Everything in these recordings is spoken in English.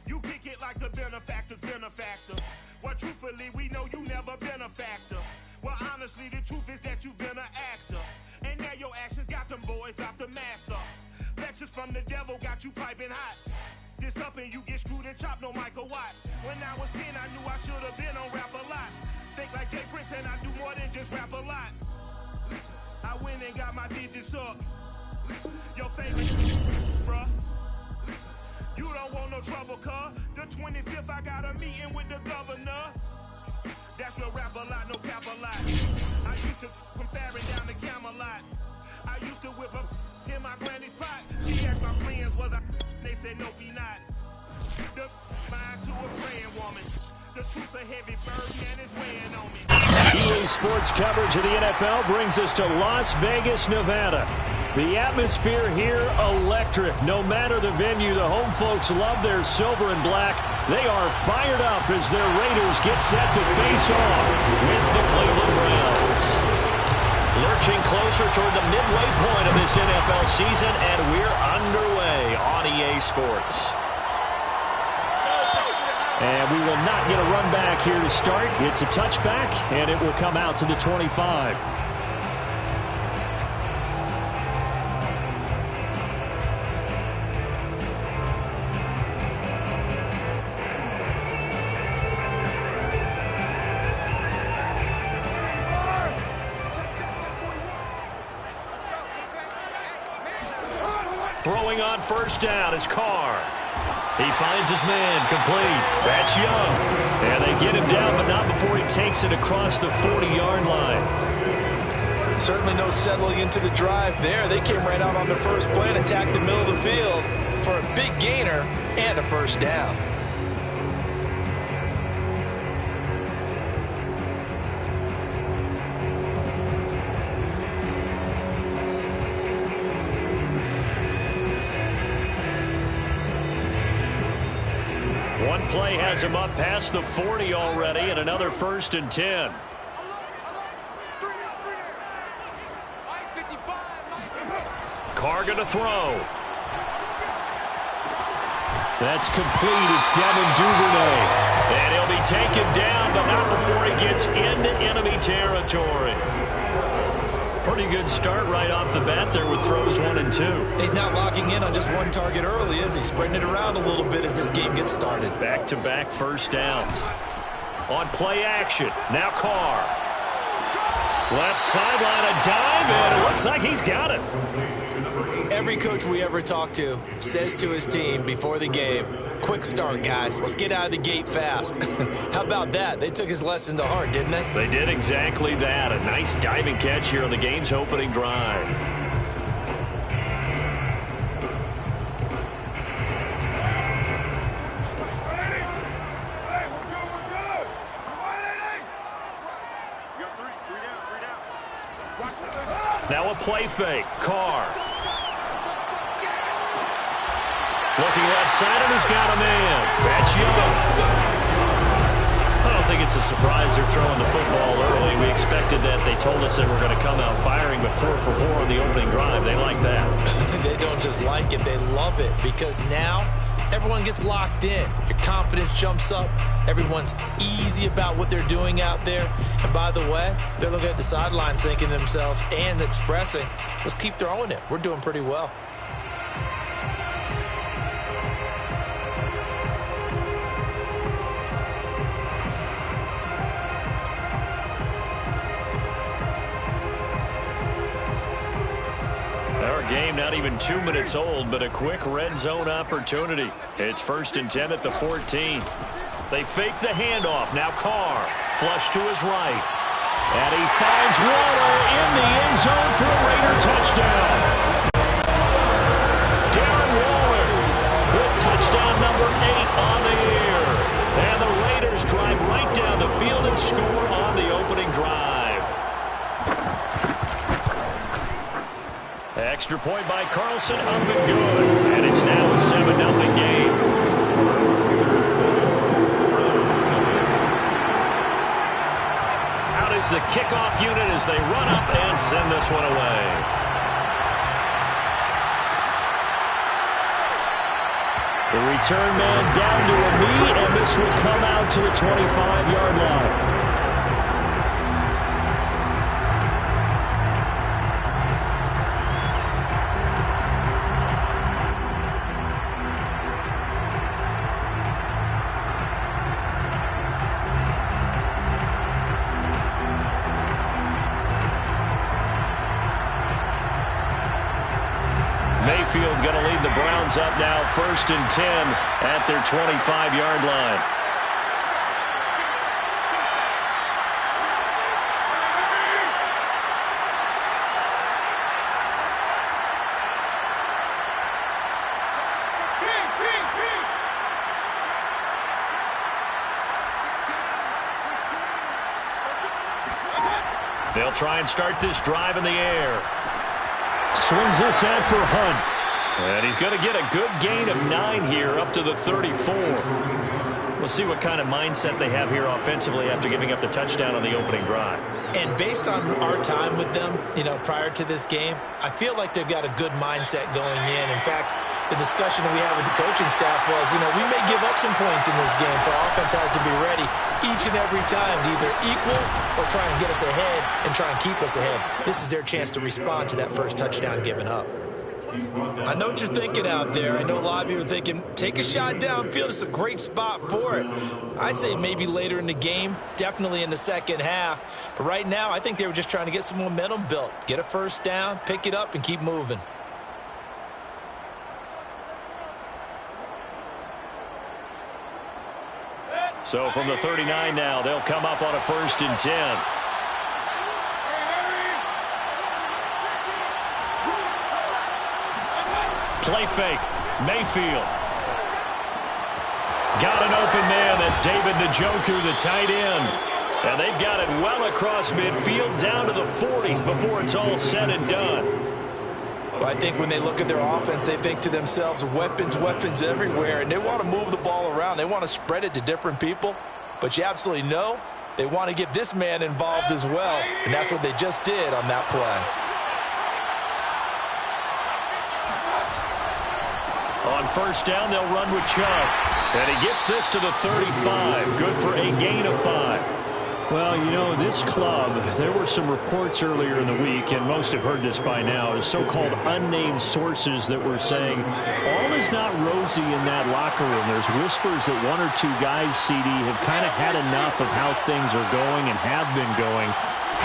You kick it like the benefactor's benefactor. Well, truthfully, we know you never been a factor. Well, honestly, the truth is that you've been an actor. And now your actions got them boys about to mass up. Lectures from the devil got you piping hot. This up and you get screwed and chopped, no Michael Watts. When I was 10, I knew I should have been on Rap a Lot. Think like Jay Prince and I do more than just rap a lot. I went and got my digits up. Your favorite, bruh. You don't want no trouble, cuz. The 25th, I got a meeting with the governor. That's a rap a lot, no cap a lot. I used to from Farron down to Camelot. I used to whip up in my granny's pot. She asked my friends, was I? They said, no, be not. The mind to a praying woman. The truth's a heavy burden and it's weighing on me. EA Sports coverage of the NFL brings us to Las Vegas, Nevada. The atmosphere here, electric. No matter the venue, the home folks love their silver and black. They are fired up as their Raiders get set to face off with the Cleveland Browns. Lurching closer toward the midway point of this NFL season, and we're underway on EA Sports. And we will not get a run back here to start. It's a touchback, and it will come out to the 25. Throwing on first down is Carr. He finds his man, complete. That's Young. And they get him down, but not before he takes it across the 40-yard line. Certainly no settling into the drive there. They came right out on the first play and attacked the middle of the field for a big gainer and a first down. One play has him up past the 40 already, and another 1st and 10. Carr going to throw. That's complete. It's Devin Duvernay. And he'll be taken down, but not before he gets into enemy territory. Pretty good start right off the bat there with throws 1 and 2. He's not locking in on just one target early, is he? Spreading it around a little bit as this game gets started. Back-to-back first downs. On play action, now Carr. Left sideline, a dive, and it looks like he's got it. Every coach we ever talk to says to his team before the game, quick start, guys. Let's get out of the gate fast. How about that? They took his lesson to heart, didn't they? They did exactly that. A nice diving catch here on the game's opening drive. Now a play fake. Carr. Looking left side, and he's got a man. That's Young. I don't think it's a surprise they're throwing the football early. We expected that. They told us they were going to come out firing, but 4 for 4 on the opening drive. They like that. They don't just like it, they love it, because now everyone gets locked in. Your confidence jumps up. Everyone's easy about what they're doing out there. And by the way, they're looking at the sideline thinking to themselves and expressing, let's keep throwing it. We're doing pretty well. Game not even 2 minutes old, but a quick red zone opportunity. It's 1st and 10 at the 14. They fake the handoff. Now Carr, flush to his right. And he finds Waller in the end zone for a Raider touchdown. Darren Waller with touchdown number 8 on the year. And the Raiders drive right down the field and score on the opening drive. Extra point by Carlson, up and good. And it's now a 7-0 game. Out is is the kickoff unit as they run up and send this one away. The return man down to a knee, and this will come out to the 25-yard line. Mayfield going to lead the Browns up now, 1st and 10 at their 25-yard line. They'll try and start this drive in the air. Swings this out for Hunt. And he's going to get a good gain of 9 here up to the 34. We'll see what kind of mindset they have here offensively after giving up the touchdown on the opening drive. And based on our time with them, prior to this game, I feel like they've got a good mindset going in. In fact, the discussion that we had with the coaching staff was, we may give up some points in this game, so our offense has to be ready each and every time to either equal or try and get us ahead and try and keep us ahead. This is their chance to respond to that first touchdown given up. I know what you're thinking out there. I know a lot of you are thinking, take a shot downfield. It's a great spot for it. I'd say maybe later in the game, definitely in the second half. But right now, I think they were just trying to get some momentum built. Get a first down, pick it up, and keep moving. So from the 39 now, they'll come up on a 1st and 10. Play fake. Mayfield. Got an open man. That's David Njoku, the tight end. And they've got it well across midfield down to the 40 before it's all said and done. Well, I think when they look at their offense, they think to themselves, weapons, weapons everywhere. And they want to move the ball around. They want to spread it to different people. But you absolutely know they want to get this man involved as well. And that's what they just did on that play. On 1st down, they'll run with Chubb. And he gets this to the 35. Good for a gain of 5. Well, this club, there were some reports earlier in the week, and most have heard this by now, so-called unnamed sources that were saying all is not rosy in that locker room. There's whispers that 1 or 2 guys, CD, have kind of had enough of how things are going and have been going.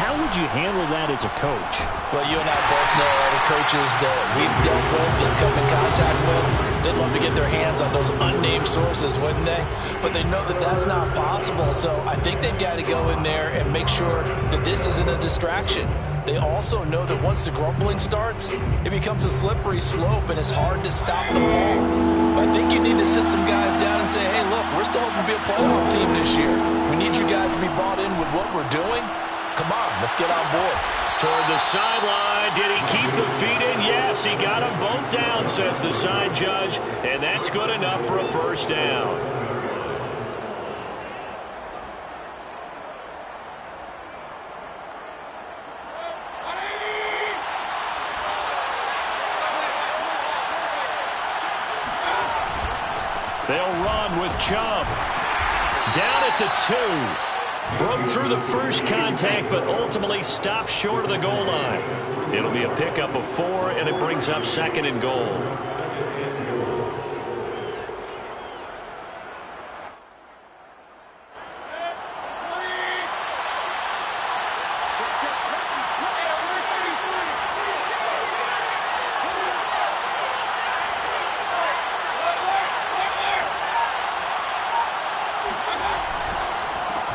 How would you handle that as a coach? Well, you and I both know all the coaches that we've dealt with and come in contact with. They'd love to get their hands on those unnamed sources, wouldn't they? But they know that that's not possible. So I think they've got to go in there and make sure that this isn't a distraction. They also know that once the grumbling starts, it becomes a slippery slope and it's hard to stop the fall. But I think you need to sit some guys down and say, hey, look, we're still hoping to be a playoff team this year. We need you guys to be bought in with what we're doing. Come on, let's get on board. Toward the sideline. Did he keep the feet in? Yes, he got them both down, says the side judge. And that's good enough for a 1st down. They'll run with Chubb. Down at the 2. Broke through the first contact, but ultimately stopped short of the goal line. It'll be a pickup of 4, and it brings up 2nd and goal.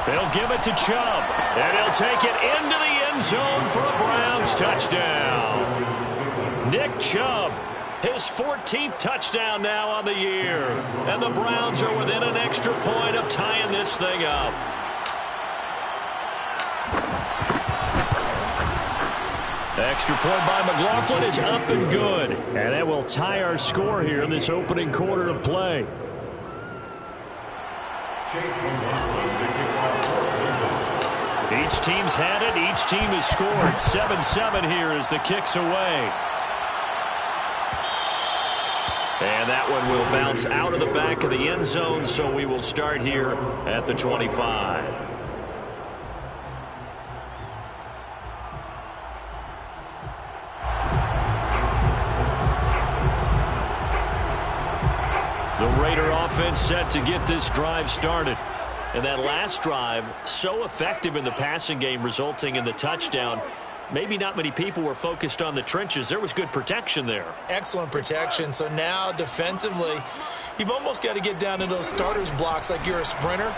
They'll give it to Chubb, and he'll take it into the end zone for a Browns touchdown. Nick Chubb, his 14th touchdown now on the year. And the Browns are within an extra point of tying this thing up. Extra point by McLaughlin is up and good. And that will tie our score here in this opening quarter of play. Each team's had it. Each team has scored. 7-7 here as the kick's away. And that one will bounce out of the back of the end zone, so we will start here at the 25. The Raider offense set to get this drive started. And that last drive, so effective in the passing game, resulting in the touchdown. Maybe not many people were focused on the trenches. There was good protection there. Excellent protection. So now defensively, you've almost got to get down to those starters blocks like you're a sprinter.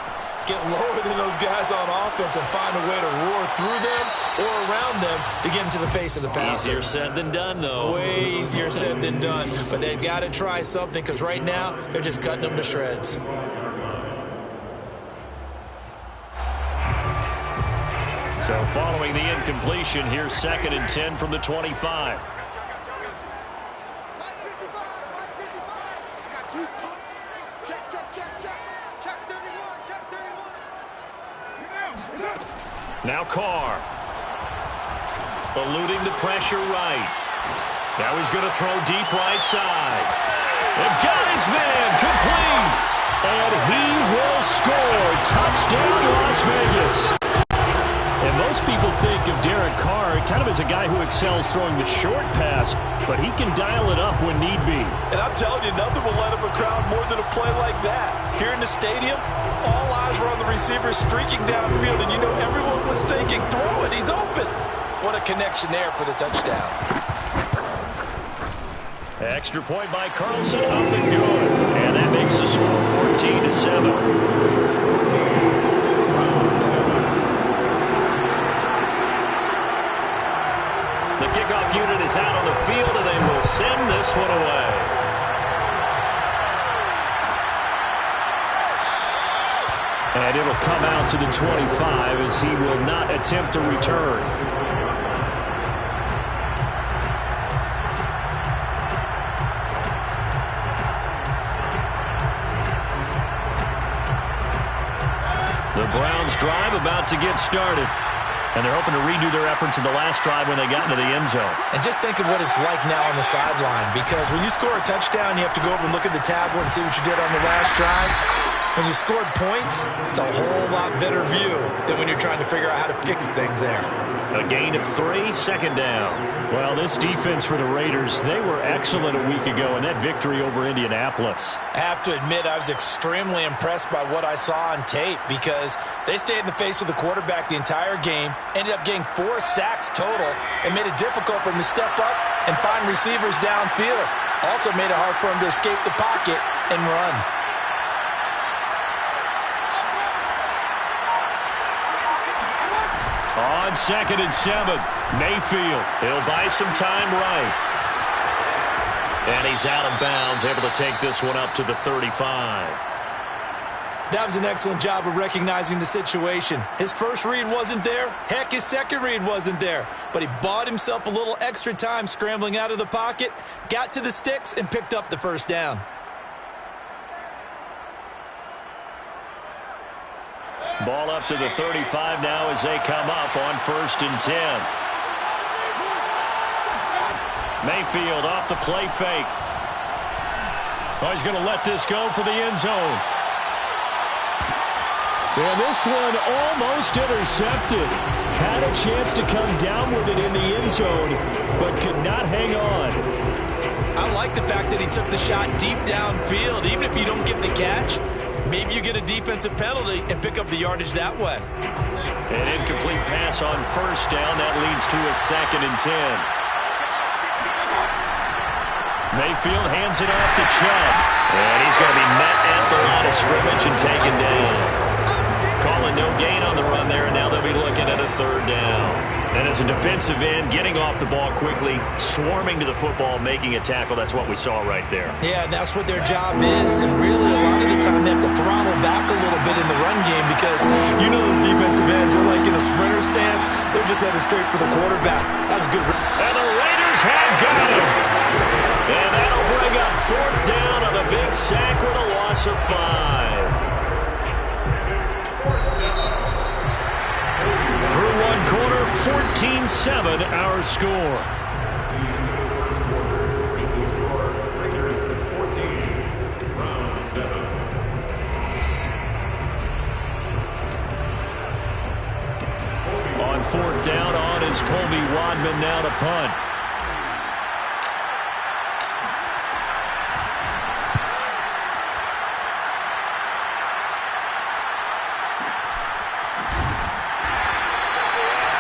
Get lower than those guys on offense and find a way to roar through them or around them to get into the face of the passer. Easier said than done, though. Way easier said than done. But they've got to try something because right now they're just cutting them to shreds. So following the incompletion, here's 2nd and 10 from the 25. Now Carr. Eluding the pressure right. Now he's going to throw deep right side. And got his man complete. And he will score. Touchdown, Las Vegas. And most people think of Derek Carr kind of as a guy who excels throwing the short pass, but he can dial it up when need be. And I'm telling you, nothing will light up a crowd more than a play like that. Here in the stadium, all eyes were on the receiver streaking downfield, and you know everyone was thinking, throw it, he's open. What a connection there for the touchdown. Extra point by Carlson, up and good. And that makes the score 14-7. The kickoff unit is out on the field, and they will send this one away. And it'll come out to the 25 as he will not attempt to return. The Browns drive about to get started. And they're hoping to redo their efforts in the last drive when they got into the end zone. And just think of what it's like now on the sideline, because when you score a touchdown, you have to go over and look at the tablet and see what you did on the last drive. When you scored points, it's a whole lot better view than when you're trying to figure out how to fix things there. A gain of 3, 2nd down. Well, this defense for the Raiders, they were excellent a week ago in that victory over Indianapolis. I have to admit, I was extremely impressed by what I saw on tape because they stayed in the face of the quarterback the entire game, ended up getting 4 sacks total, and made it difficult for him to step up and find receivers downfield. Also made it hard for him to escape the pocket and run. On 2nd and 7, Mayfield. He'll buy some time right. And he's out of bounds, able to take this one up to the 35. That was an excellent job of recognizing the situation. His first read wasn't there. Heck, his second read wasn't there. But he bought himself a little extra time scrambling out of the pocket, got to the sticks, and picked up the first down. Ball up to the 35 now as they come up on 1st and 10. Mayfield off the play fake. Oh, he's going to let this go for the end zone. And this one almost intercepted. Had a chance to come down with it in the end zone, but could not hang on. I like the fact that he took the shot deep downfield. Even if you don't get the catch, maybe you get a defensive penalty and pick up the yardage that way. An incomplete pass on 1st down. That leads to a 2nd and 10. Mayfield hands it off to Chubb. And he's going to be met at the line of scrimmage and taken down. Calling no gain on the run there, and now they'll be looking at a 3rd down. And as a defensive end, getting off the ball quickly, swarming to the football, making a tackle, that's what we saw right there. Yeah, that's what their job is. And really, a lot of the time, they have to throttle back a little bit in the run game because you know those defensive ends are like in a sprinter stance. They're just headed straight for the quarterback. That was good. And the Raiders have got him. And that'll bring up 4th down on the big sack with a loss of 5. Through one quarter, 14-7 our score. On fourth down, on is Colby Wadman now to punt.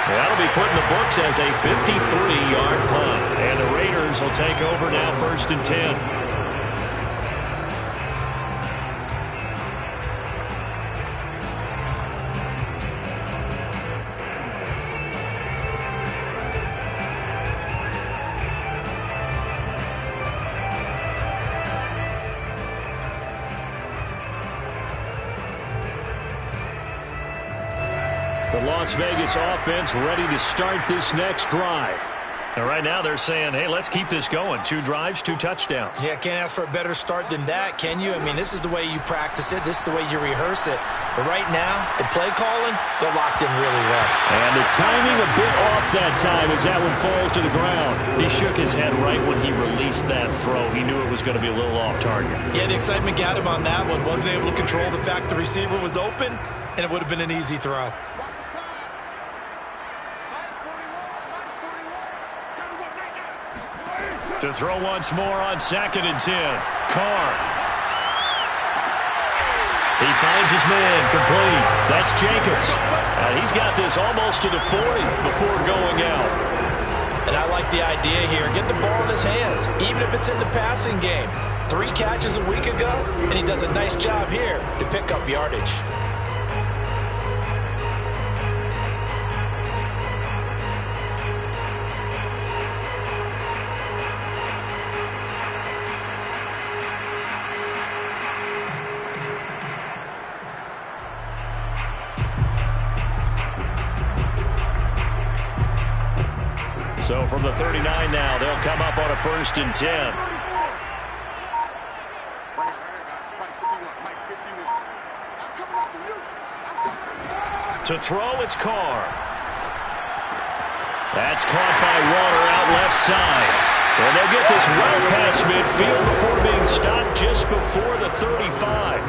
That'll be put in the books as a 53-yard punt. And the Raiders will take over now, 1st and 10. The Las Vegas offense ready to start this next drive. And right now they're saying, hey, let's keep this going. 2 drives, 2 touchdowns. Yeah, can't ask for a better start than that, can you? I mean, this is the way you practice it. This is the way you rehearse it. But right now, the play calling, they're locked in really well. And the timing a bit off that time as that one falls to the ground. He shook his head right when he released that throw. He knew it was going to be a little off target. Yeah, the excitement got him on that one. Wasn't able to control the fact the receiver was open, and it would have been an easy throw. To throw once more on 2nd and 10. Carr. He finds his man complete. That's Jacobs. He's got this almost to the 40 before going out. And I like the idea here. Get the ball in his hands, even if it's in the passing game. 3 catches a week ago, and he does a nice job here to pick up yardage. So from the 39 now, they'll come up on a 1st and 10. To throw, it's Carr. That's caught by Water out left side. And they'll get this route past midfield before being stopped just before the 35.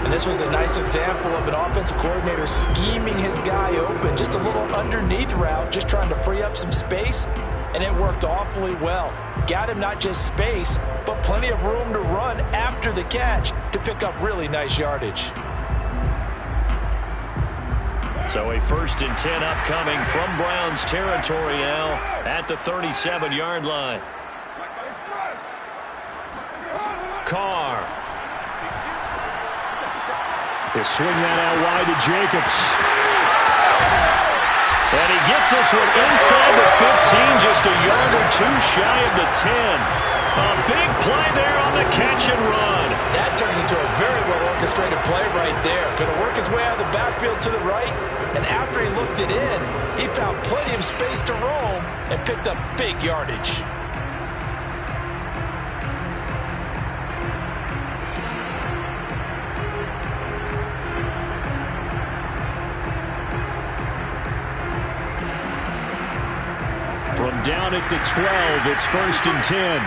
And this was a nice example of an offensive coordinator scheming his guy open. Just a little underneath route, just trying to free up some space. And it worked awfully well. Got him not just space, but plenty of room to run after the catch to pick up really nice yardage. So a 1st and 10 upcoming from Browns territory now at the 37-yard line. Carr. They swing that out wide to Jacobs. And he gets this one inside the 15, just a yard or 2 shy of the 10. A big play there on the catch and run. That turned into a very well-orchestrated play right there. Going to work his way out of the backfield to the right, and after he looked it in, he found plenty of space to roam and picked up big yardage. From down at the 12, it's 1st and 10.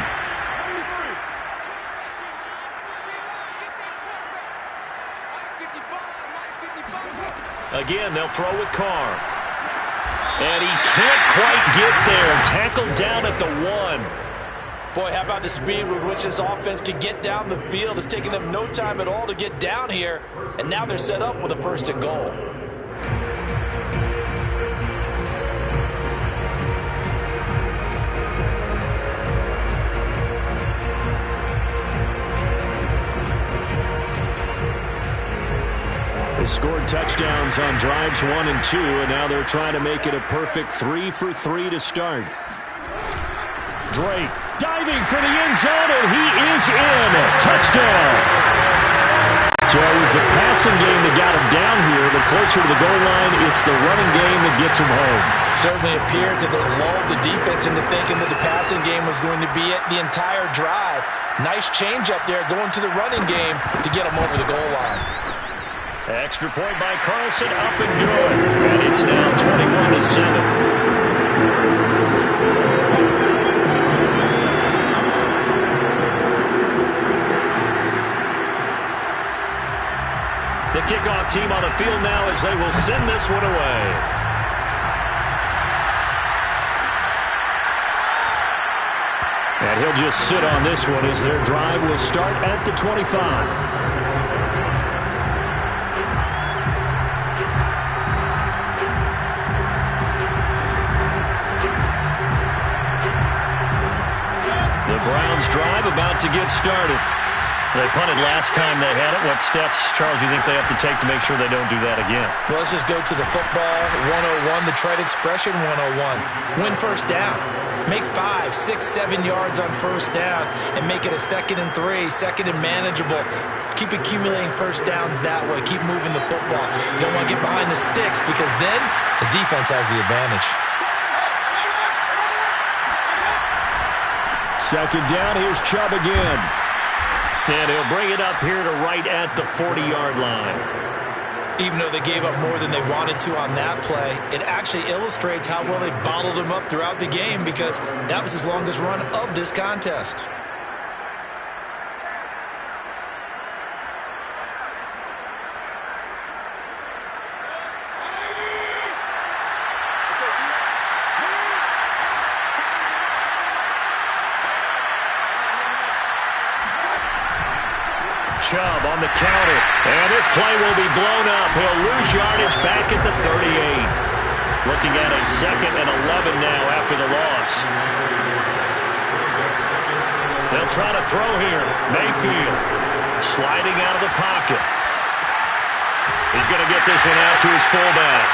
Again, they'll throw with Carr. And he can't quite get there. Tackled down at the 1. Boy, how about the speed with which this offense can get down the field? It's taken them no time at all to get down here. And now they're set up with a 1st and goal. They scored touchdowns on drives 1 and 2, and now they're trying to make it a perfect 3 for 3 to start. Drake diving for the end zone, and he is in. Touchdown. So it was the passing game that got him down here, but closer to the goal line, it's the running game that gets him home. Certainly appears that they lulled the defense into thinking that the passing game was going to be it the entire drive. Nice change up there going to the running game to get him over the goal line. Extra point by Carlson, up and good. And it's now and 7. The kickoff team on the field now as they will send this one away. And he'll just sit on this one as their drive will start at the 25. The Browns drive about to get started. They punted last time they had it. What steps, Charles, do you think they have to take to make sure they don't do that again? Well, let's just go to the football 101, the trade expression 101. Win first down. Make 5, 6, 7 yards on first down and make it a 2nd and 3, 2nd and manageable. Keep accumulating first downs that way. Keep moving the football. You don't want to get behind the sticks because then the defense has the advantage. Second down, here's Chubb again. And he'll bring it up here to right at the 40-yard line. Even though they gave up more than they wanted to on that play, it actually illustrates how well they bottled him up throughout the game because that was his longest run of this contest. Chubb on the counter, and this play will be blown up. He'll lose yardage back at the 38. Looking at a 2nd and 11 now after the loss. They'll try to throw here. Mayfield sliding out of the pocket. He's going to get this one out to his fullback.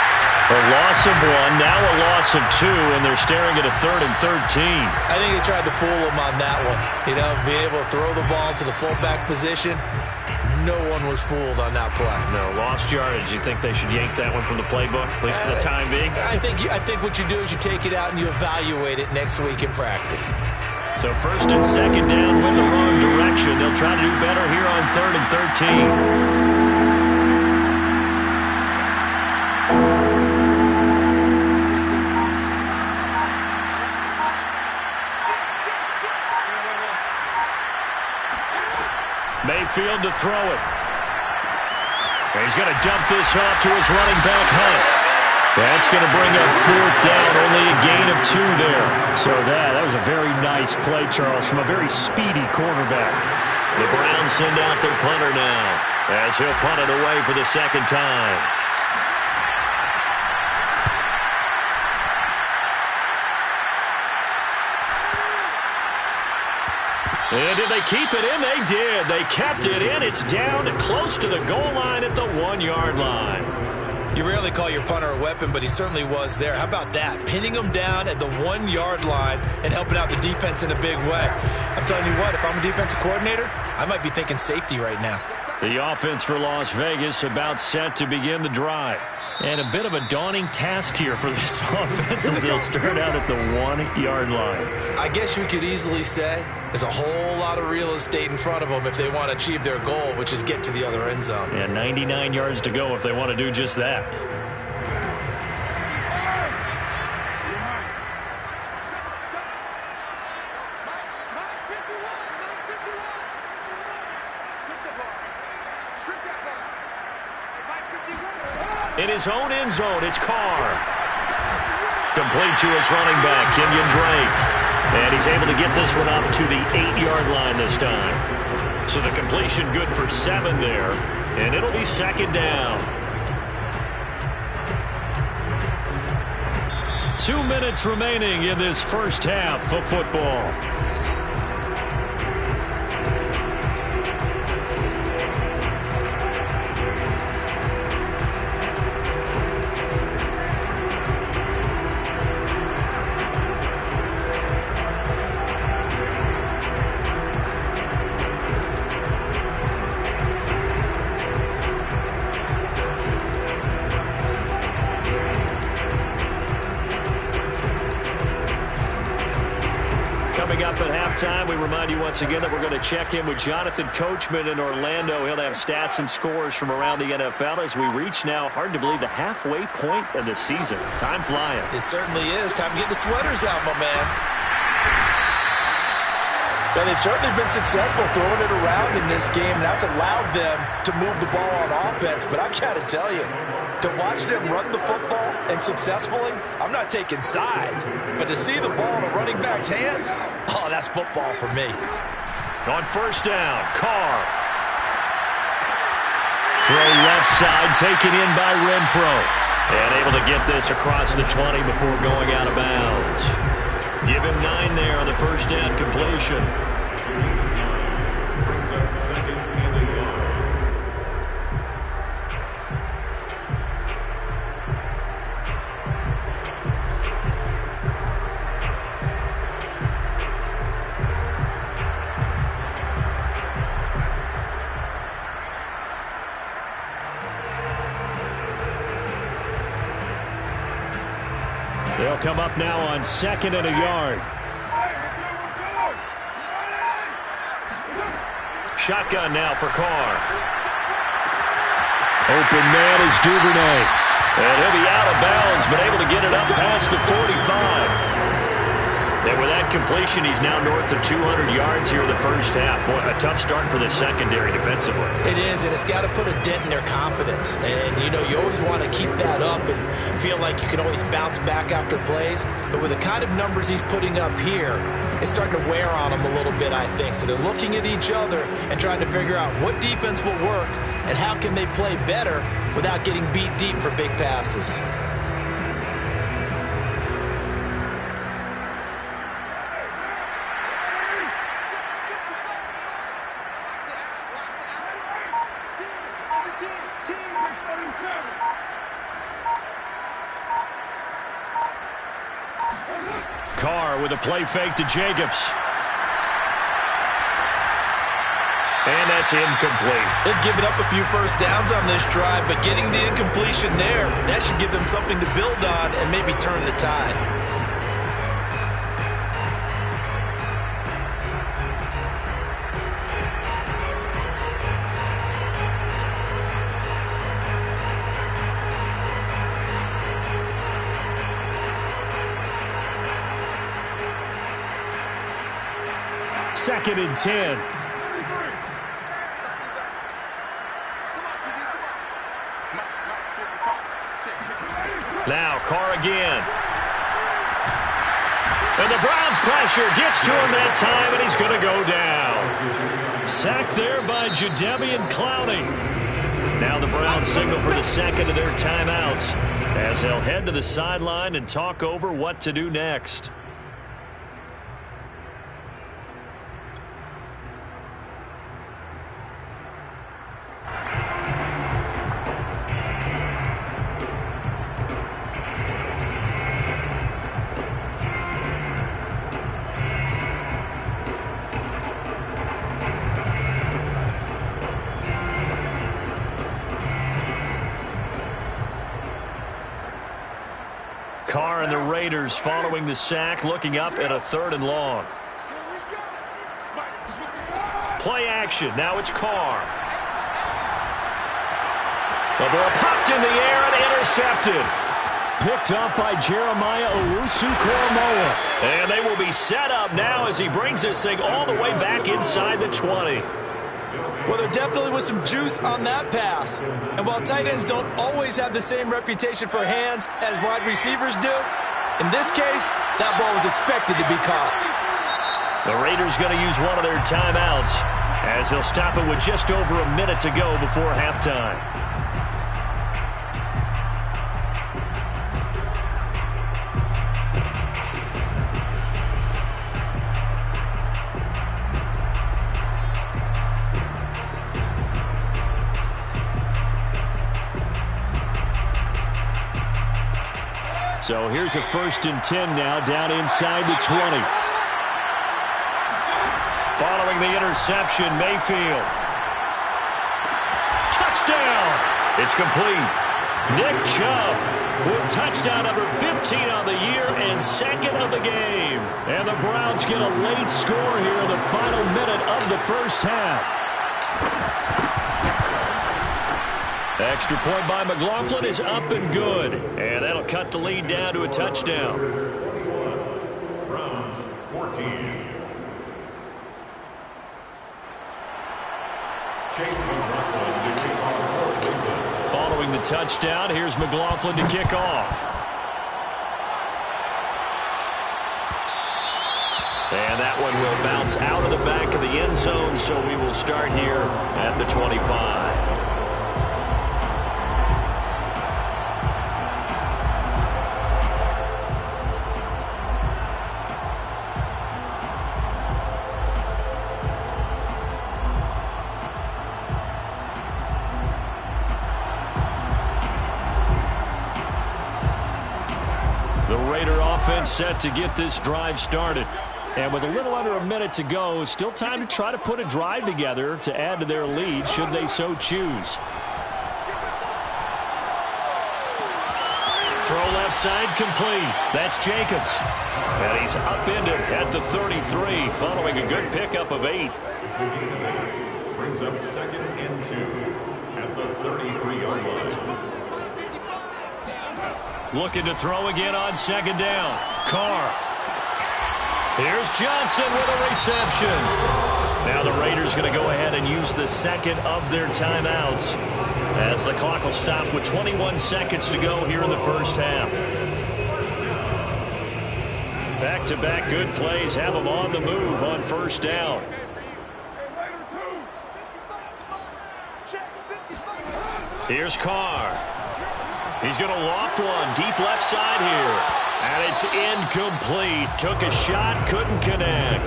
A loss of 1, now a loss of 2, and they're staring at a 3rd and 13. I think they tried to fool him on that one. You know, being able to throw the ball to the fullback position. No one was fooled on that play. No, lost yardage. You think they should yank that one from the playbook, at least for the time being? I think what you do is you take it out and you evaluate it next week in practice. So 1st and 2nd down went the wrong direction. They'll try to do better here on 3rd and 13. Mayfield to throw it. He's going to dump this off to his running back, Hunt. That's going to bring up 4th down, only a gain of 2 there. So that was a very nice play, Charles, from a very speedy quarterback. The Browns send out their punter now as he'll punt it away for the 2nd time. And did they keep it in? They did. They kept it in. It's down close to the goal line at the 1-yard line. You rarely call your punter a weapon, but he certainly was there. How about that? Pinning him down at the 1-yard line and helping out the defense in a big way. I'm telling you what, if I'm a defensive coordinator, I might be thinking safety right now. The offense for Las Vegas about set to begin the drive. And a bit of a daunting task here for this offense as they'll start out at the 1-yard line. I guess you could easily say there's a whole lot of real estate in front of them if they want to achieve their goal, which is get to the other end zone. And 99 yards to go if they want to do just that. In his own end zone, it's Carr. Complete to his running back, Kenyon Drake. And he's able to get this one up to the 8-yard line this time. So the completion good for 7 there. And it'll be 2nd down. 2 minutes remaining in this first half of football. halftime, we remind you once again that we're going to check in with Jonathan Coachman in Orlando. He'll have stats and scores from around the NFL as we reach now, hard to believe, the halfway point of the season. Time flying. It certainly is. Time to get the sweaters out, my man. Well, they've certainly been successful throwing it around in this game. That's allowed them to move the ball on offense. But I've got to tell you, to watch them run the football and successfully, I'm not taking sides. But to see the ball in a running back's hands, oh, that's football for me. On first down, Carr. Throw left side, taken in by Renfro. And able to get this across the 20 before going out of bounds. Give him 9 there on the first down completion. Brings up second and a yard. They'll come up now on second and a yard. Shotgun now for Carr. Open man is Duvernay. And he'll be out of bounds, but able to get it up past the 45. And with that completion, he's now north of 200 yards here in the first half. Boy, a tough start for the secondary defensively. It is, and it's got to put a dent in their confidence. And, you know, you always want to keep that up and feel like you can always bounce back after plays. But with the kind of numbers he's putting up here, it's starting to wear on them a little bit, I think. So they're looking at each other and trying to figure out what defense will work and how can they play better without getting beat deep for big passes. Carr with a play fake to Jacobs. And that's incomplete. They've given up a few first downs on this drive, but getting the incompletion there, that should give them something to build on and maybe turn the tide. Second and 10. Now Carr again. And the Browns pressure gets to him that time, and he's going to go down. Sacked there by Jadeveon Clowney. Now the Browns signal for the second of their timeouts as they'll head to the sideline and talk over what to do next. Carr and the Raiders following the sack, looking up at a 3rd and long. Play action. Now it's Carr. The ball popped in the air and intercepted. Picked up by Jeremiah Owusu-Koramoah. And they will be set up now as he brings this thing all the way back inside the 20. Well, there definitely was some juice on that pass. And while tight ends don't always have the same reputation for hands as wide receivers do, in this case, that ball was expected to be caught. The Raiders going to use one of their timeouts as they'll stop it with just over a minute to go before halftime. So here's a 1st and 10 now, down inside the 20. Following the interception, Mayfield. Touchdown! It's complete. Nick Chubb with touchdown number 15 on the year and second of the game. And the Browns get a late score here in the final minute of the first half. Extra point by McLaughlin is up and good. And that'll cut the lead down to a touchdown. Browns 14. Following the touchdown, here's McLaughlin to kick off. And that one will bounce out of the back of the end zone, so we will start here at the 25. Offense set to get this drive started. And with a little under a minute to go, still time to try to put a drive together to add to their lead should they so choose. Throw left side complete. That's Jacobs. And he's upended at the 33 following a good pickup of 8. Brings up 2nd and 2 at the 33-yard line. Looking to throw again on 2nd down. Carr. Here's Johnson with a reception. Now the Raiders going to go ahead and use the second of their timeouts as the clock will stop with 21 seconds to go here in the first half. Back-to-back good plays have them on the move on first down. Here's Carr. He's going to loft one deep left side here. And it's incomplete. Took a shot, couldn't connect.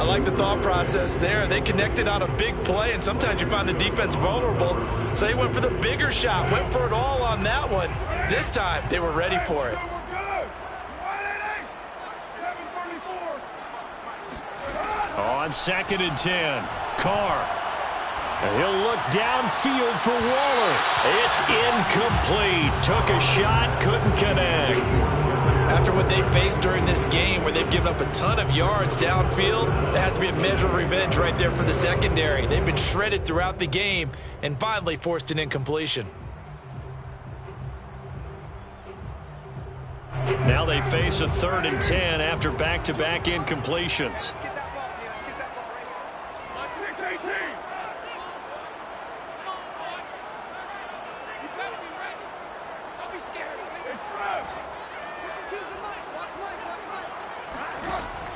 I like the thought process there. They connected on a big play, and sometimes you find the defense vulnerable. So they went for the bigger shot, went for it all on that one. This time, they were ready for it. On 2nd and 10, Carr. And he'll look downfield for Waller. It's incomplete. Took a shot, couldn't connect. After what they faced during this game where they've given up a ton of yards downfield, that has to be a measure of revenge right there for the secondary. They've been shredded throughout the game and finally forced an incompletion. Now they face a 3rd and 10 after back-to-back incompletions.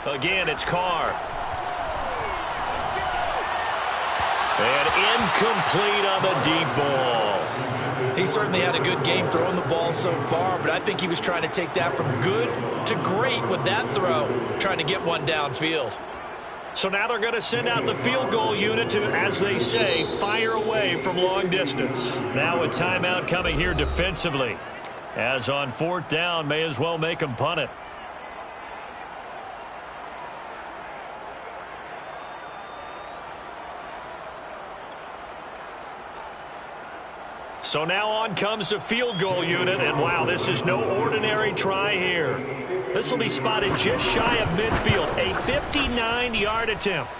Again, it's Carr. And incomplete on the deep ball. He certainly had a good game throwing the ball so far, but I think he was trying to take that from good to great with that throw, trying to get one downfield. So now they're going to send out the field goal unit to, as they say, fire away from long distance. Now a timeout coming here defensively. As on 4th down, may as well make them punt it. So now on comes the field goal unit, and wow, this is no ordinary try here. This will be spotted just shy of midfield, a 59-yard attempt.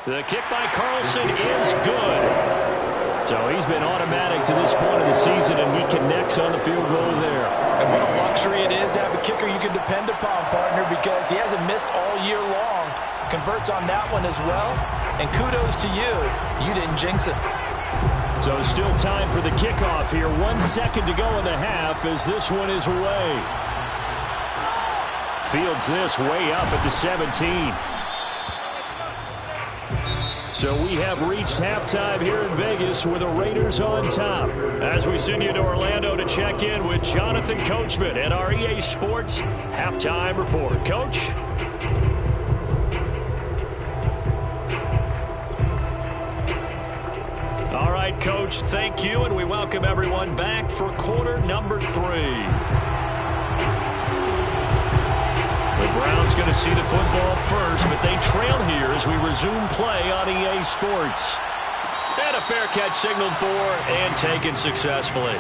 The kick by Carlson is good. So he's been automatic to this point of the season, and he connects on the field goal there. And what a luxury it is to have a kicker you can depend upon, partner, because he hasn't missed all year long. Converts on that one as well, and kudos to you. You didn't jinx it. So still time for the kickoff here. 1 second to go in the half as this one is away. Fields this way up at the 17. So we have reached halftime here in Vegas with the Raiders on top. As we send you to Orlando to check in with Jonathan Coachman at our EA Sports Halftime Report. Coach? All right, Coach, thank you, and we welcome everyone back for quarter number 3. The Browns going to see the football first, but they trail here as we resume play on EA Sports. And a fair catch signaled for and taken successfully.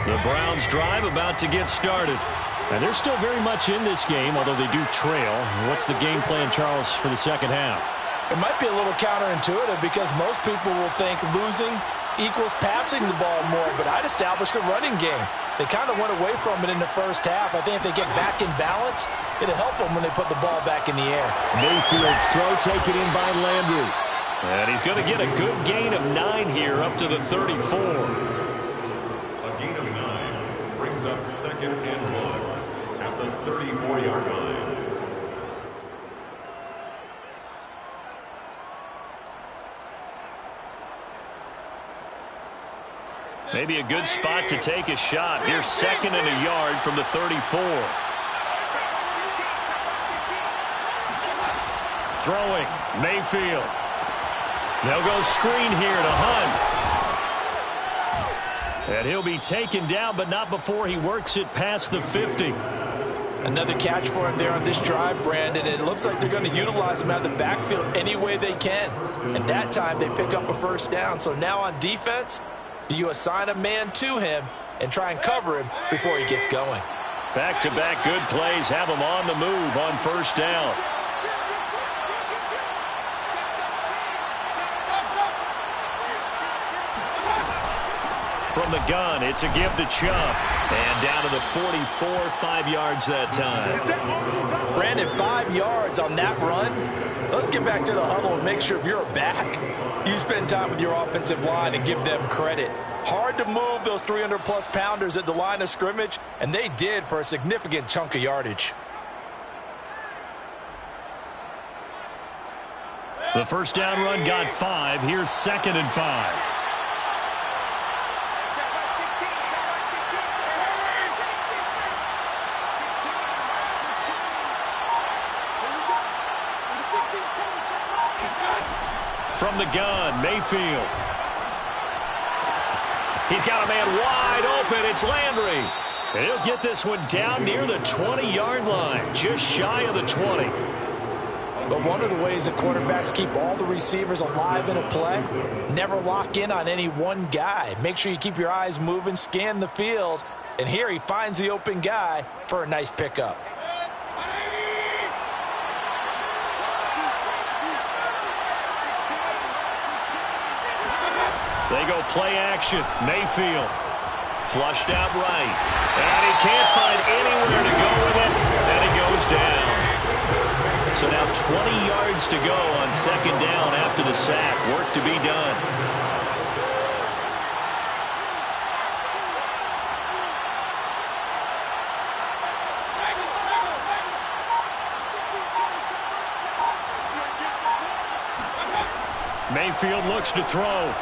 The Browns drive about to get started. And they're still very much in this game, although they do trail. What's the game plan, Charles, for the second half? It might be a little counterintuitive because most people will think losing equals passing the ball more, but I'd establish the running game. They kind of went away from it in the first half. I think if they get back in balance, it'll help them when they put the ball back in the air. Mayfield's throw taken in by Landry. And he's going to get a good gain of 9 here up to the 34. A gain of 9 brings up 2nd and 1 at the 34-yard line. Maybe a good spot to take a shot. Here's 2nd and a yard from the 34. Throwing, Mayfield. They'll go screen here to Hunt. And he'll be taken down, but not before he works it past the 50. Another catch for him there on this drive, Brandon. And it looks like they're going to utilize him out of the backfield any way they can. And that time they pick up a first down. So now on defense, do you assign a man to him and try and cover him before he gets going? Back-to-back good plays have him on the move on first down. From the gun, it's a give to Chubb. And down to the 44, 5 yards that time. Brandon, 5 yards on that run. Let's get back to the huddle and make sure if you're a back, you spend time with your offensive line and give them credit. Hard to move those 300-plus pounders at the line of scrimmage, and they did for a significant chunk of yardage. The first down run got 5. Here's 2nd and 5. From the gun, Mayfield. He's got a man wide open. It's Landry. And he'll get this one down near the 20-yard line, just shy of the 20. But one of the ways that quarterbacks keep all the receivers alive in a play, never lock in on any one guy. Make sure you keep your eyes moving, scan the field. And here he finds the open guy for a nice pickup. They go play action. Mayfield flushed out right. And he can't find anywhere to go with it. And he goes down. So now 20 yards to go on 2nd down after the sack. Work to be done. Mayfield looks to throw.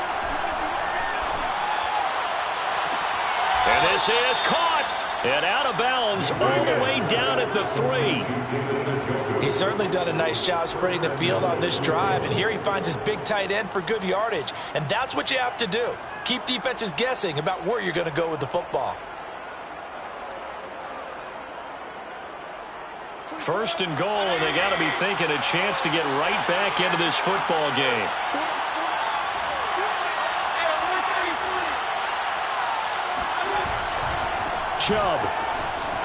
And this is caught and out of bounds all the way down at the 3. He's certainly done a nice job spreading the field on this drive, and here he finds his big tight end for good yardage. And that's what you have to do. Keep defenses guessing about where you're going to go with the football. 1st and goal, and they got to be thinking a chance to get right back into this football game. Chubb.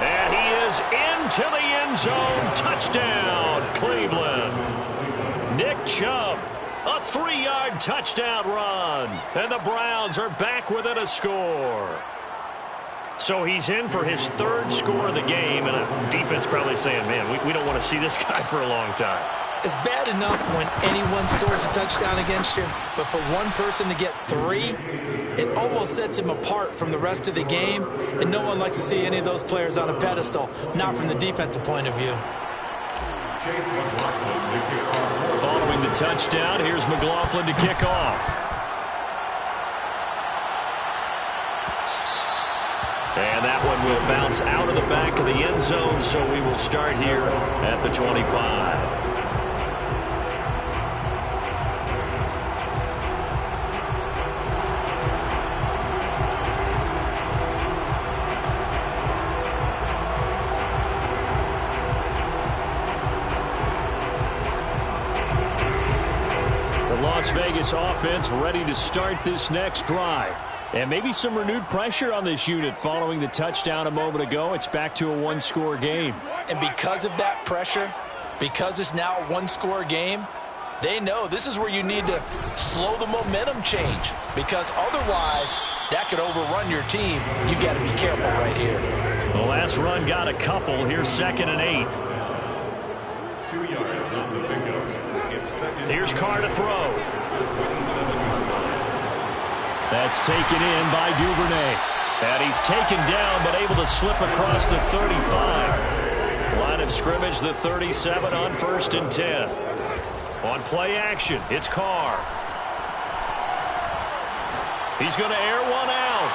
And he is into the end zone. Touchdown, Cleveland. Nick Chubb, a 3-yard touchdown run. And the Browns are back within a score. So he's in for his 3rd score of the game, and a defense probably saying, man, we don't want to see this guy for a long time. It's bad enough when anyone scores a touchdown against you, but for one person to get 3, it almost sets him apart from the rest of the game, and no one likes to see any of those players on a pedestal, not from the defensive point of view. Following the touchdown, here's McLaughlin to kick off. And that one will bounce out of the back of the end zone, so we will start here at the 25. The Las Vegas offense ready to start this next drive. And maybe some renewed pressure on this unit following the touchdown a moment ago. It's back to a one-score game. And because of that pressure, because it's now a one-score game, they know this is where you need to slow the momentum change, because otherwise that could overrun your team. You got to be careful right here. The last run got a couple. Here's 2nd and 8. 2 yards on the pickup. It's second. Here's Carr to throw. That's taken in by Duvernay. And he's taken down but able to slip across the 35. Line of scrimmage, the 37 on 1st and 10. On play action, it's Carr. He's going to air one out.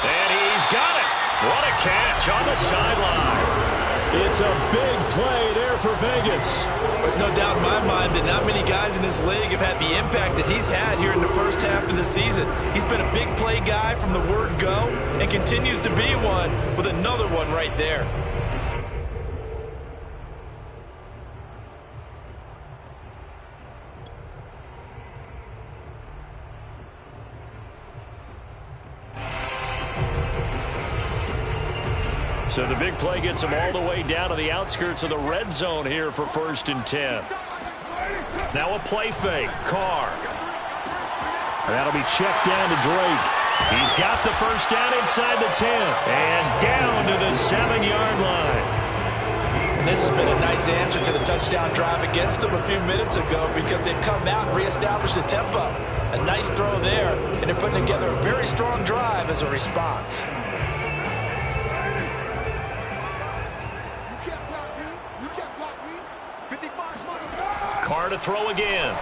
And he's got it. What a catch on the sideline. It's a big play there for Vegas. There's no doubt in my mind that not many guys in this league have had the impact that he's had here in the first half of the season. He's been a big play guy from the word go and continues to be one with another one right there. So the big play gets him all the way down to the outskirts of the red zone here for 1st and 10. Now a play fake. Carr. That'll be checked down to Drake. He's got the first down inside the 10. And down to the 7-yard line. And this has been a nice answer to the touchdown drive against them a few minutes ago, because they've come out and reestablished the tempo. A nice throw there, and they're putting together a very strong drive as a response. Carr to throw again.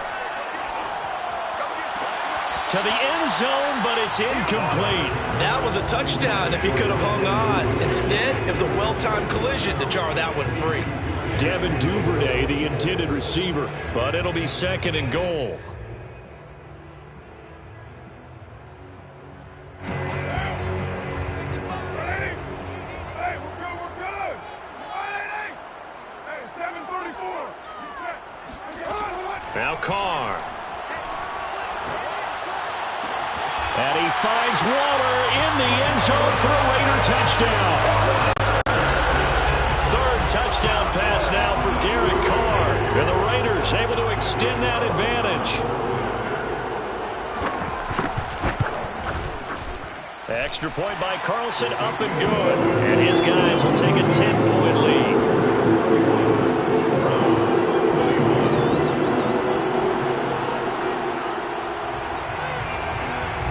To the end zone, but it's incomplete. That was a touchdown if he could have hung on. Instead, it was a well-timed collision to jar that one free. Devin Duvernay, the intended receiver, but it'll be 2nd and goal. Now Carr. And he finds Waller in the end zone for a Raider touchdown. 3rd touchdown pass now for Derek Carr. And the Raiders able to extend that advantage. Extra point by Carlson, up and good. And his guys will take a 10-point lead.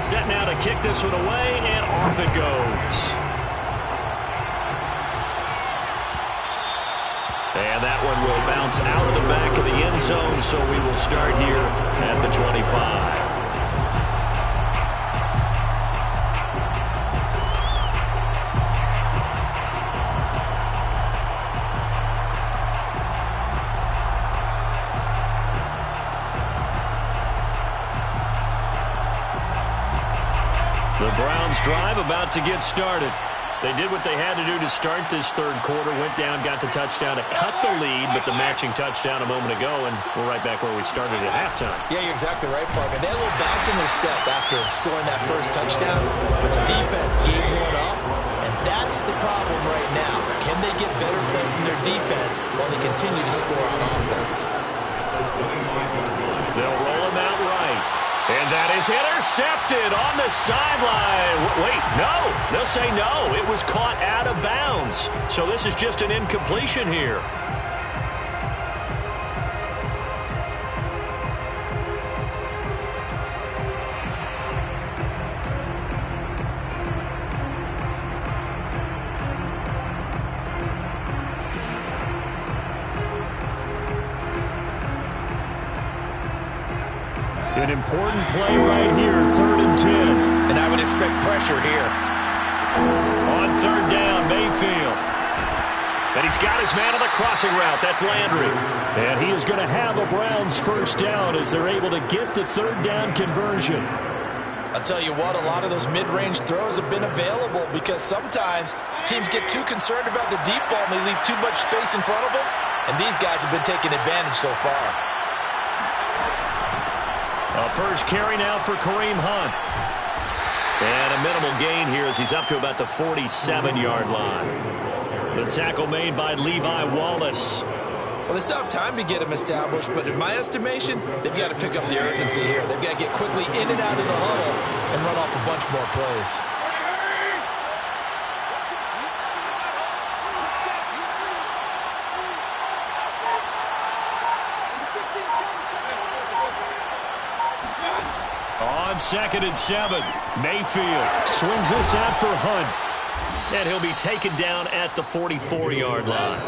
Set now to kick this one away, and off it goes. And that one will bounce out of the back of the end zone, so we will start here at the 25. The Browns drive about to get started. They did what they had to do to start this 3rd quarter, went down, got the touchdown to cut the lead, but the matching touchdown a moment ago, and we're right back where we started at halftime. Yeah, you're exactly right, Parker. They had a little bounce in their step after scoring that first touchdown, but the defense gave one up, and that's the problem right now. Can they get better play from their defense while they continue to score on offense? They'll roll him out right. And that is intercepted on the sideline. Wait, no. They'll say no. It was caught out of bounds. So this is just an incompletion here. An important play right here, 3rd and 10. And I would expect pressure here. On 3rd down, Mayfield. And he's got his man on the crossing route. That's Landry. And he is going to have the Browns' first down as they're able to get the 3rd down conversion. I'll tell you what, a lot of those mid-range throws have been available because sometimes teams get too concerned about the deep ball and they leave too much space in front of them. And these guys have been taking advantage so far. A first carry now for Kareem Hunt. And as he's up to about the 47-yard line. The tackle made by Levi Wallace. Well, they still have time to get him established, but in my estimation, they've got to pick up the urgency here. They've got to get quickly in and out of the huddle and run off a bunch more plays. On 2nd and 7, Mayfield swings this out for Hunt. And he'll be taken down at the 44-yard line.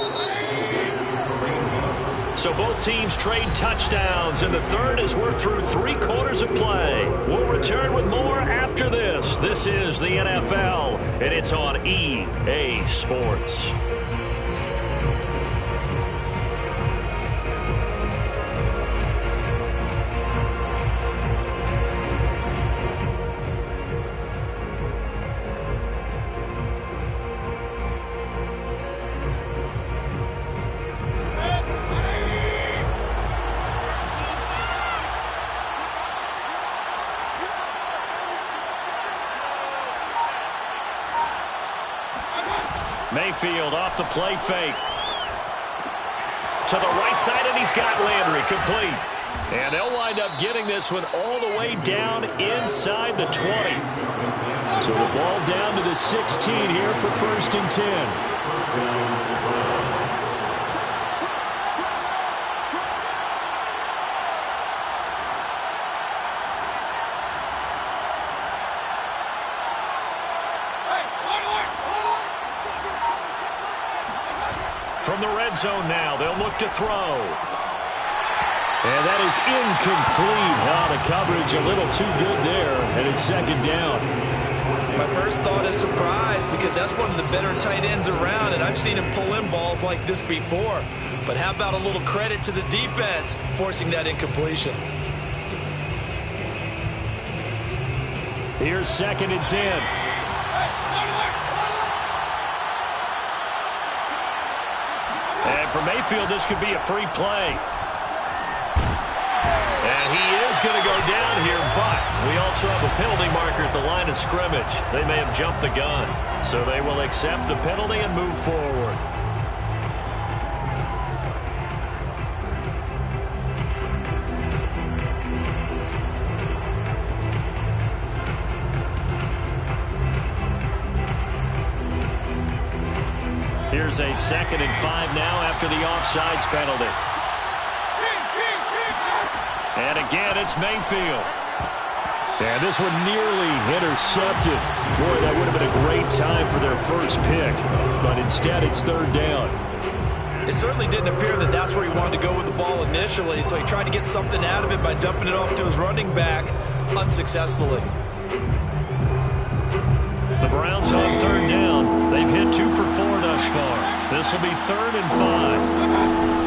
So both teams trade touchdowns, and the third as we're through 3 quarters of play. We'll return with more after this. This is the NFL, and it's on EA Sports. Mayfield off the play fake. To the right side, and he's got Landry complete. And they'll wind up getting this one all the way down inside the 20. So the ball down to the 16 here for 1st and 10. From the red zone now, they'll look to throw. And that is incomplete. The coverage a little too good there, and it's 2nd down. My first thought is surprise, because that's one of the better tight ends around, and I've seen him pull in balls like this before. But how about a little credit to the defense forcing that incompletion? Here's 2nd and 10. And for Mayfield, this could be a free play. And he is going to go down here, but we also have a penalty marker at the line of scrimmage. They may have jumped the gun, so they will accept the penalty and move forward. Here's a 2nd and 5 now after the offsides penalty. And again, it's Mayfield. And this one nearly intercepted. Boy, that would have been a great time for their first pick. But instead, it's 3rd down. It certainly didn't appear that that's where he wanted to go with the ball initially, so he tried to get something out of it by dumping it off to his running back unsuccessfully. The Browns on 3rd down. They've hit 2 for 4 thus far. This will be 3rd and 5.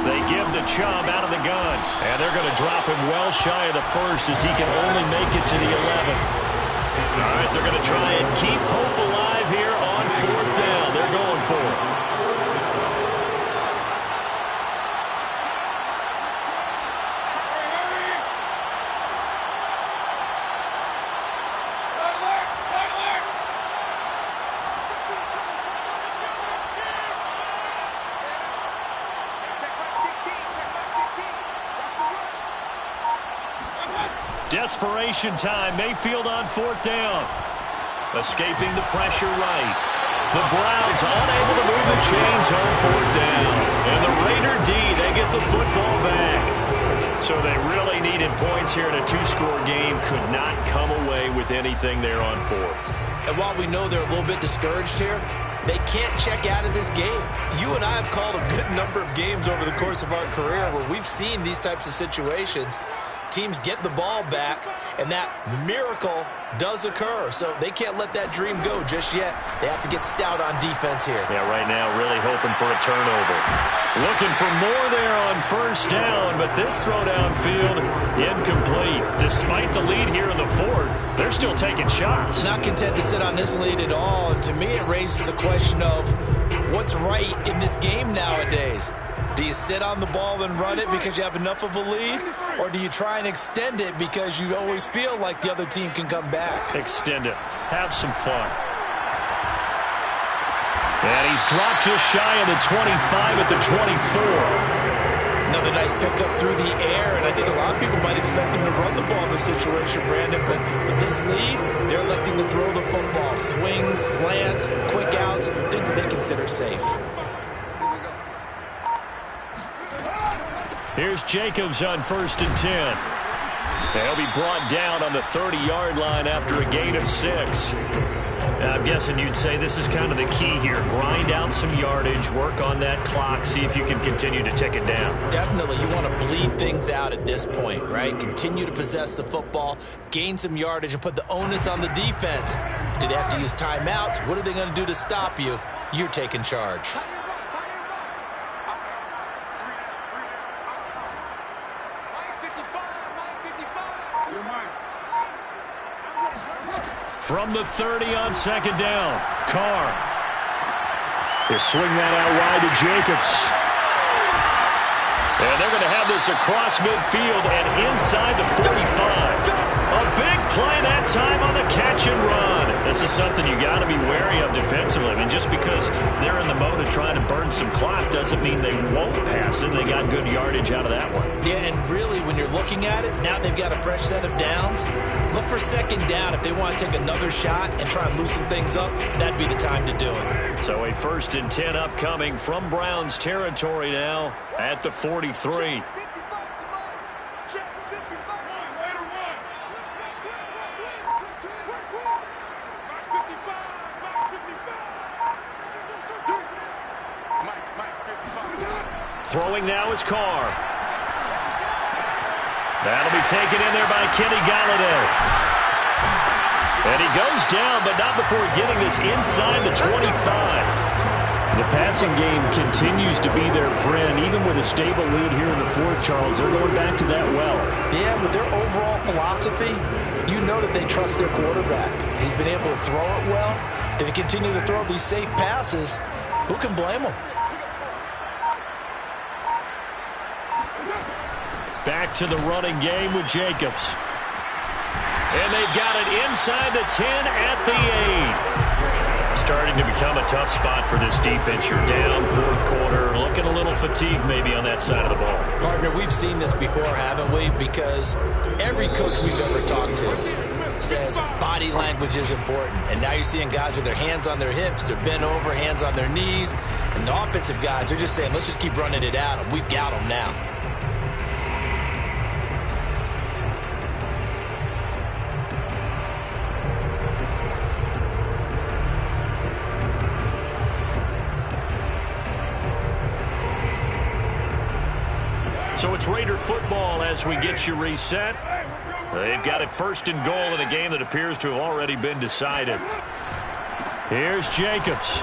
They give the Chubb out of the gun, and they're going to drop him well shy of the 1st as he can only make it to the 11. All right, they're going to try and keep hope alive here on 4th down. They're going for it. Desperation time. Mayfield on 4th down. Escaping the pressure right. The Browns unable to move the chains on 4th down. And the Raider D, they get the football back. So they really needed points here in a 2-score game. Could not come away with anything there on 4th. And while we know they're a little bit discouraged here, they can't check out of this game. You and I have called a good number of games over the course of our career where we've seen these types of situations. Teams get the ball back, and that miracle does occur. So they can't let that dream go just yet. They have to get stout on defense here. Yeah, right now really hoping for a turnover. Looking for more there on 1st down, but this throw downfield incomplete. Despite the lead here in the 4th, they're still taking shots. Not content to sit on this lead at all. And to me, it raises the question of what's right in this game nowadays. Do you sit on the ball and run it because you have enough of a lead? Or do you try and extend it because you always feel like the other team can come back? Extend it. Have some fun. And he's dropped just shy of the 25 at the 24. Another nice pickup through the air, and I think a lot of people might expect him to run the ball in this situation, Brandon, but with this lead, they're electing to throw the football. Swings, slants, quick outs, things that they consider safe. Here's Jacobs on 1st and 10. They'll be brought down on the 30-yard line after a gain of 6. I'm guessing you'd say this is kind of the key here. Grind out some yardage, work on that clock, see if you can continue to tick it down. Definitely. You want to bleed things out at this point, right? Continue to possess the football, gain some yardage, and put the onus on the defense. Do they have to use timeouts? What are they going to do to stop you? You're taking charge. From the 30 on 2nd down, Carr. They swing that out wide to Jacobs. And they're going to have this across midfield and inside the 45. A big play that time on the catch and run. This is something you got to be wary of defensively. I mean, just because they're in the mode of trying to burn some clock doesn't mean they won't pass it. They got good yardage out of that one. Yeah, and really, when you're looking at it, now they've got a fresh set of downs. Look for 2nd down. If they want to take another shot and try and loosen things up, that'd be the time to do it. So a 1st and 10 upcoming from Browns territory now at the 43. Throwing now is Carr. That'll be taken in there by Kenny Galladay. And he goes down, but not before getting this inside the 25. The passing game continues to be their friend, even with a stable lead here in the 4th, Charles. They're going back to that well. Yeah, with their overall philosophy, you know that they trust their quarterback. He's been able to throw it well. If they continue to throw these safe passes, who can blame them? Back to the running game with Jacobs. And they've got it inside the 10 at the 8. Starting to become a tough spot for this defense. You're down 4th quarter, looking a little fatigued maybe on that side of the ball. Partner, we've seen this before, haven't we? Because every coach we've ever talked to says body language is important. And now you're seeing guys with their hands on their hips, they're bent over, hands on their knees. And the offensive guys, they're just saying, let's just keep running it at them. We've got them now. So it's Raider football as we get you reset. They've got it 1st and goal in a game that appears to have already been decided. Here's Jacobs.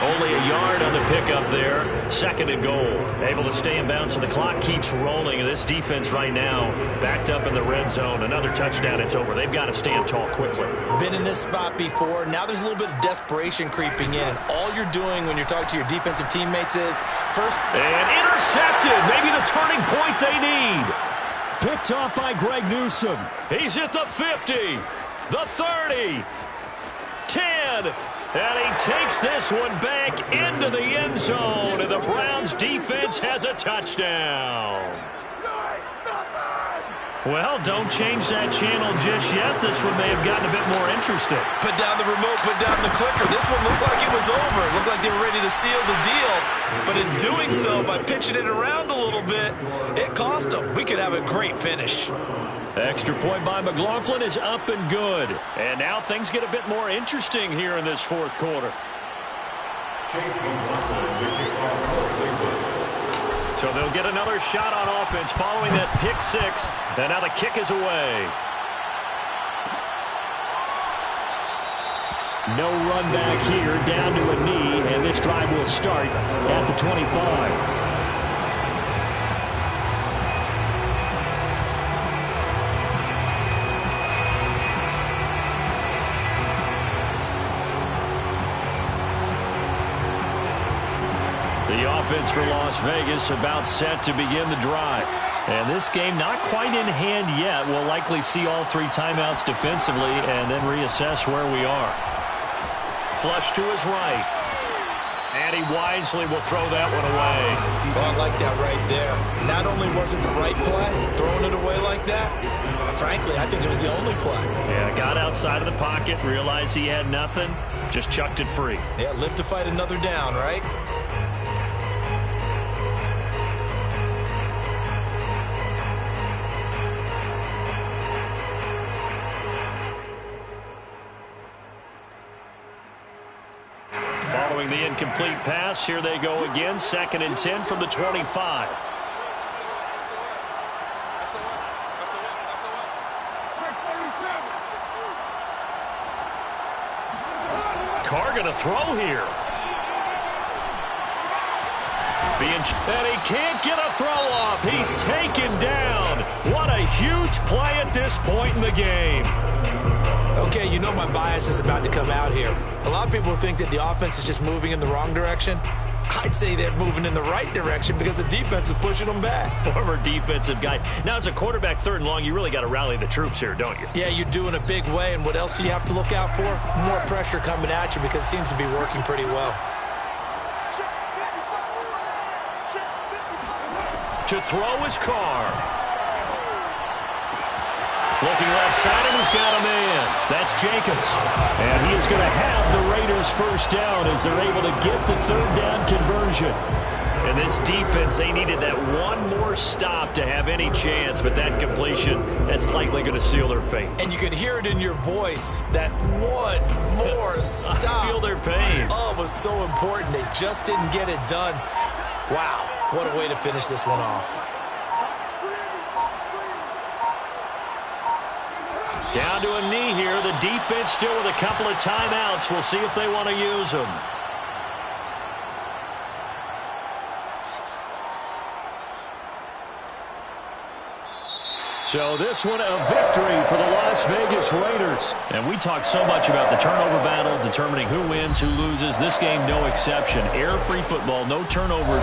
Only a yard on the pickup there. 2nd and goal. Able to stay in bounds, so the clock keeps rolling. And this defense right now backed up in the red zone. Another touchdown, it's over. They've got to stand tall quickly. Been in this spot before. Now there's a little bit of desperation creeping in. And all you're doing when you're talking to your defensive teammates is first. And intercepted. Maybe the turning point they need. Picked off by Greg Newsome. He's at the 50, the 30, 10. And he takes this one back into the end zone, and the Browns defense has a touchdown. Well, don't change that channel just yet. This one may have gotten a bit more interesting. Put down the remote, put down the clicker. This one looked like it was over. It looked like they were ready to seal the deal. But in doing so, by pitching it around a little bit, it cost them. We could have a great finish. Extra point by McLaughlin is up and good. And now things get a bit more interesting here in this 4th quarter. Chase McLaughlin, the kickoff for Cleveland. So they'll get another shot on offense following that pick 6. And now the kick is away. No run back here, down to a knee, and this drive will start at the 25. The offense for Las Vegas about set to begin the drive. And this game not quite in hand yet. We'll likely see all 3 timeouts defensively and then reassess where we are. Flush to his right. And he wisely will throw that one away. Well, I like that right there. Not only was it the right play, throwing it away like that, frankly, I think it was the only play. Yeah, got outside of the pocket, realized he had nothing, just chucked it free. Yeah, live to fight another down, right? Following the incomplete pass, here they go again. 2nd and 10 from the 25. Carr going to throw here. And he can't get a throw off. He's taken down. What a huge play at this point in the game. Okay, you know my bias is about to come out here. A lot of people think that the offense is just moving in the wrong direction. I'd say they're moving in the right direction because the defense is pushing them back. Former defensive guy. Now, as a quarterback 3rd and long, you really got to rally the troops here, don't you? Yeah, you do in a big way. And what else do you have to look out for? More pressure coming at you because it seems to be working pretty well. To throw is Carr. Looking left side, and he's got a man. That's Jacobs. And he is going to have the Raiders first down as they're able to get the 3rd down conversion. And this defense, they needed that one more stop to have any chance, but that completion, that's likely going to seal their fate. And you could hear it in your voice, that one more stop. I feel their pain. Oh, it was so important. They just didn't get it done. Wow, what a way to finish this one off. Down to a knee here. The defense still with a couple of timeouts. We'll see if they want to use them. So this one a victory for the Las Vegas Raiders. And we talk so much about the turnover battle, determining who wins, who loses. This game, no exception. Error-free football, no turnovers.